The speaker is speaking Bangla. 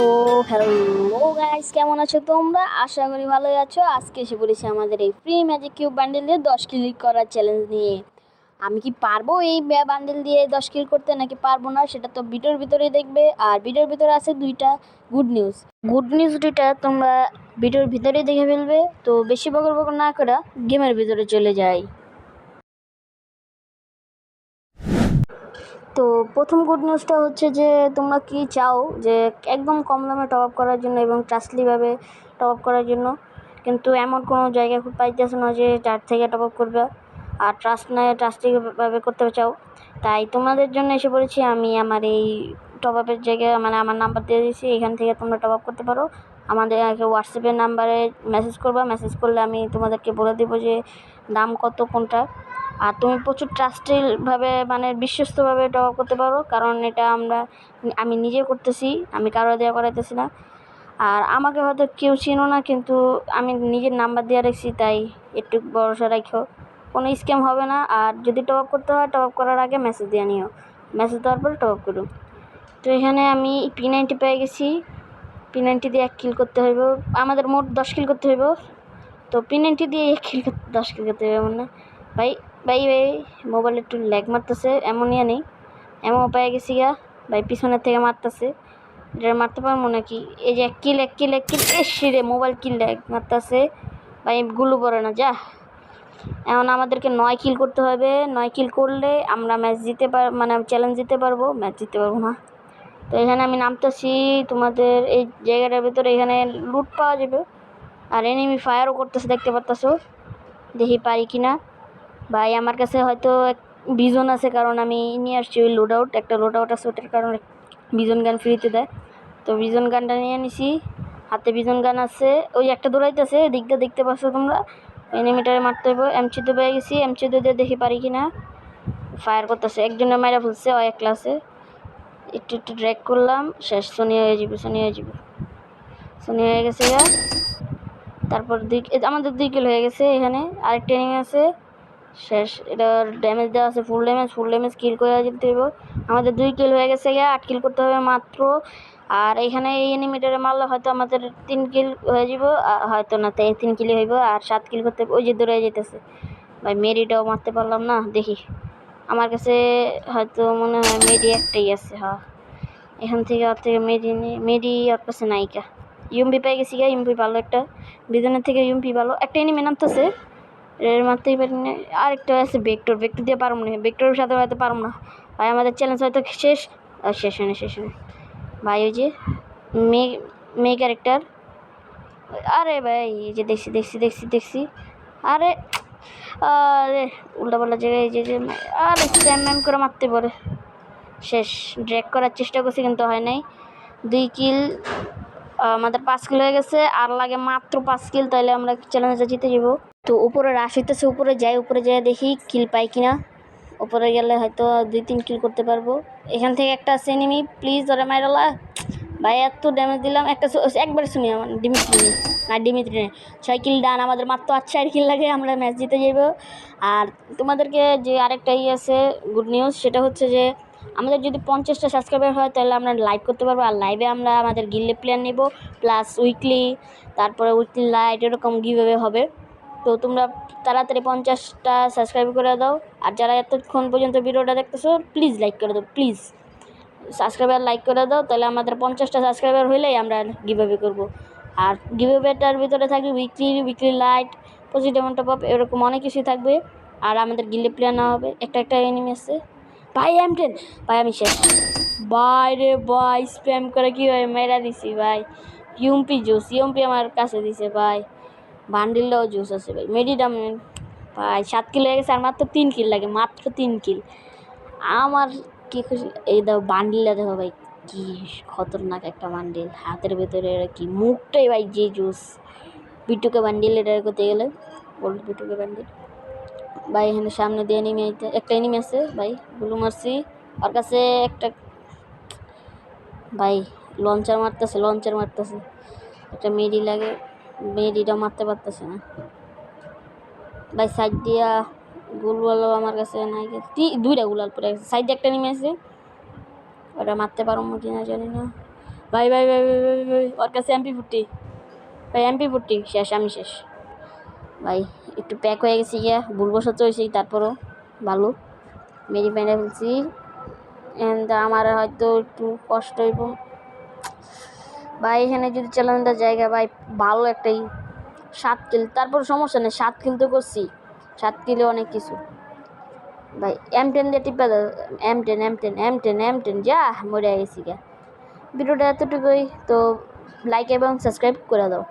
ও হ্যালো গাইস, কেমন আছো তোমরা? আশা করি ভালোই আছো। আজকে এসে পড়েছি আমাদের এই ফ্রি ম্যাজিক কিউব বান্ডেল দিয়ে 10 কিল করার চ্যালেঞ্জ নিয়ে। আমি কি পারবো এই বান্ডেল দিয়ে 10 কিল করতে নাকি পারবো না সেটা তো ভিডিওর ভিতরেই দেখবে। আর ভিডিওর ভিতরে আছে দুইটা গুড নিউজ দুইটা তোমরা ভিডিওর ভিতরেই দেখে ফেলবে। তো বেশি বকর বকর না করে গেমের ভিতরে চলে যাই। তো প্রথম গুড নিউজটা হচ্ছে যে তোমরা কি চাও যে একদম কম দামে টপ আপ করার জন্য এবং ট্রাস্টলিভাবে টপ আপ করার জন্য, কিন্তু এমন কোনো জায়গা খুব পাইতেছো না যে যার থেকে টপ আপ করবে আর ট্রাস্টলিভাবে করতে চাও। তাই তোমাদের জন্য এসে পড়েছি আমি। আমার এই টপ আপের জায়গায় মানে আমার নাম্বার দিয়ে দিয়েছি, এখান থেকে তোমরা টপ আপ করতে পারো। আমাদের হোয়াটসঅ্যাপের নাম্বারে মেসেজ করবা, মেসেজ করলে আমি তোমাদেরকে বলে দেবো যে দাম কত কোনটা। আর তুমি প্রচুর ট্রাস্টেডভাবে মানে বিশ্বস্তভাবে টপ আপ করতে পারো, কারণ এটা আমি নিজে করতেছি, আমি কারো দেওয়া করাইতেছি না। আর আমাকে হয়তো কেউ চিনো না, কিন্তু আমি নিজের নাম্বার দিয়ে রাখছি, তাই একটু ভরসা রাখো, কোনো স্ক্যাম হবে না। আর যদি টপ আপ করতে হয়, টপ আপ করার আগে মেসেজ দিয়ে নিও, মেসেজ দেওয়ার পরে টপ আপ করো। তো এখানে আমি P90 পেয়ে গেছি। P90 দিয়ে 1 কিল করতে হইব, আমাদের মোট 10 কিল করতে হইব। তো P90 দিয়ে 10 কিল করতে হবে এমন না ভাই। ভাই মোবাইল একটু ল্যাগ মারতেছে, এমনই নেই, এমন পেয়ে গেছি গা ভাই, পিছনের থেকে মারতেছে। এটা মারতে পারবো নাকি? এই যে এক কিল এসি রে, মোবাইল কিল ল্যাগ মারতেছে ভাই, গুলো পড়ে না যা। এখন আমাদেরকে 9 কিল করতে হবে, 9 কিল করলে আমরা ম্যাচ জিতে মানে চ্যালেঞ্জ জিতে পারবো, ম্যাচ জিতে পারবো না। তো এখানে আমি নামতেছি তোমাদের এই জায়গাটার ভিতরে, এখানে লুট পাওয়া যাবে আর এনিমি ফায়ারও করতেছে, দেখতে পারতেছো। দেখি পারি কিনা। ভাই আমার কাছে হয়তো ভিজন আছে, কারণ আমি নিয়ে আসছি ওই একটা লোড আউট আছে, ওটার কারণে ভিজন গান ফ্রিতে দেয়। তো ভিজন গানটা নিয়ে নিছি, হাতে ভিজন গান আছে। ওই একটা দৌড়াইতেছে দিকটা, দেখতে পাচ্ছ তোমরা, এনিমিটারে মারতে হবে। এমচিতে পেয়ে গেছি, এমচিতে দিয়ে দেখি পারি কিনা। ফায়ার করতেছে, একজনের মাইরা ফেলছে, ও এক ক্লাসে। একটু ড্র্যাগ করলাম, শেষ। সোনিয়া হয়ে গেছে গা। তারপর আমাদের 2 কিল হয়ে গেছে। এখানে আরেকটা এনিমি আছে, শেষ। এটার ড্যামেজ দেওয়া আছে, ফুল ড্যামেজ কিল করে যেতে হইব। আমাদের 2 কিল হয়ে গেছে গিয়া, 8 কিল করতে হবে মাত্র। আর এখানে এই এনিমিটারে মারলে হয়তো আমাদের 3 কিল হয়ে যাব, হয়তো না, তাই 3 কিলই হইব। আর 7 কিল করতে ওই যে দৌড়ে যেতেছে ভাই, মেরিটাও মারতে পারলাম না। দেখি আমার কাছে হয়তো মনে হয় মেরি একটাই আছে। হ্যাঁ, এখান থেকে ওর থেকে মেরি ওর কাছে নায়িকা। ইউএমপি পেয়ে গেছি গা, ইউএমপি ভালো একটা, বিজনের থেকে ইউএমপি ভালো। একটা এনিমি নামতেছে, এর মারতেই পারি না। আরেকটা আছে ভেক্টর দিয়ে পারবো না, ভেক্টরের সাথে হয়তো পারবো না ভাই, আমাদের চ্যালেঞ্জ হয়তো শেষ। শেষ হয়নি ভাই। ওই যে মেয়ে ক্যারেক্টার, আরে ভাই এই যে দেখছি। আরে আরে উল্টাপাল্টা জায়গায় এই যে আরে স্প্যাম করে মারতে পারে। শেষ। ড্র্যাগ করার চেষ্টা করছি কিন্তু হয় নাই। 2 কিল, আমাদের 5 কিল হয়ে গেছে, আর লাগে মাত্র 5 কিল, তাইলে আমরা চ্যালেঞ্জটা জিতে যাব। তো উপরে রাশ হইতেছে, উপরে যাই দেখি কিল পাই কিনা। উপরে গেলে হয়তো 2-3 কিল করতে পারবো। এখান থেকে একটা আছে এনিমি, প্লিজ ওরে মাইরালা ভাই, এত ড্যামেজ দিলাম। একবারে শুনি আমার ডিমিত্রি নেই। 6 কিল ডান, আমাদের মাত্র 4 কিল লাগে, আমরা ম্যাচ জিতে যাব। আর তোমাদেরকে যে আরেকটা আছে গুড নিউজ, সেটা হচ্ছে যে আমাদের যদি 50টা সাবস্ক্রাইবার হয়, তাহলে আমরা লাইভ করতে পারবো। আর লাইভে আমরা আমাদের গিল্ডে প্লেয়ার নেব, প্লাস উইকলি, তারপরে উইকলি লাইট, এরকম গিভঅ্যাওয়ে হবে। তো তোমরা তাড়াতাড়ি 50টা সাবস্ক্রাইব করে দাও। আর যারা এতক্ষণ পর্যন্ত ভিডিওটা দেখতেছো, প্লিজ লাইক করে দাও, প্লিজ সাবস্ক্রাইবার লাইক করে দাও, তাহলে আমাদের 50টা সাবস্ক্রাইবার হইলেই আমরা গিভঅ্যাওয়ে করবো। আর গিভঅ্যাওয়েটার ভিতরে থাকবে weekly light, positive top up, এরকম অনেক কিছুই থাকবে। আর আমাদের গিল্ডে প্লেয়ার নেওয়া হবে। একটা এনিমি আছে ভাই, M10 ভাই, আমি শেষ ভাই রে ভাই, স্প্যাম করে কীভাবে মেরা দিছি ভাই। ইউএমপি আমার কাছে দিছে ভাই, বান্ডিলটাও জুস আছে ভাই। মেডিটাম ভাই 7 কিল হয়ে গেছে, আর মাত্র 3 কিল লাগে, মাত্র 3 কিল। আমার কি খুশি। এই দাও বান্ডিলটা দেখো ভাই, কি খতরনাক একটা বান্ডিল, হাতের ভেতরে কি মুখটাই ভাই যে জুস। বিটুকে বান্ডিল, এটা করতে গেলে বলতো বিটুকে বান্ডিল ভাই। এখানে সামনে দিয়ে একটা এনিমি আছে ভাই, গুলো মারছি ওর কাছে। একটা ভাই লঞ্চার মারতেছে, একটা মেডি লাগে, মেডিটা মারতে পারতেছে না ভাই। সাইড দিয়া গুলওয়ালো আমার কাছে নাই, 2টা গুলাল পরে গেছে। সাইডে একটা নেমে আছে, ওটা মারতে পারবো কিনা জানি না। ভাই ভাই ভাই ভাই ভাই ভাই ওর কাছে MP40 ভাই MP40 শেষ আমি শেষ ভাই একটু প্যাক হয়ে গেছি গিয়া ভুলবশত হয়েছি তারপরও ভালো মেরি পেনে ফেলছি এন্ড আমার হয়তো একটু কষ্ট হইব ভাই এখানে যদি চ্যালেঞ্জের জায়গা ভাই ভালো একটাই 7 কিল তারপর সমস্যা নেই 7 কিল তো করছি 7 কিলে অনেক কিছু ভাই M10 দিয়ে টিপা দাও M10 যা মরে গেছি গা ভিডিওটা এতটুকুই তো লাইক এবং সাবস্ক্রাইব করে দাও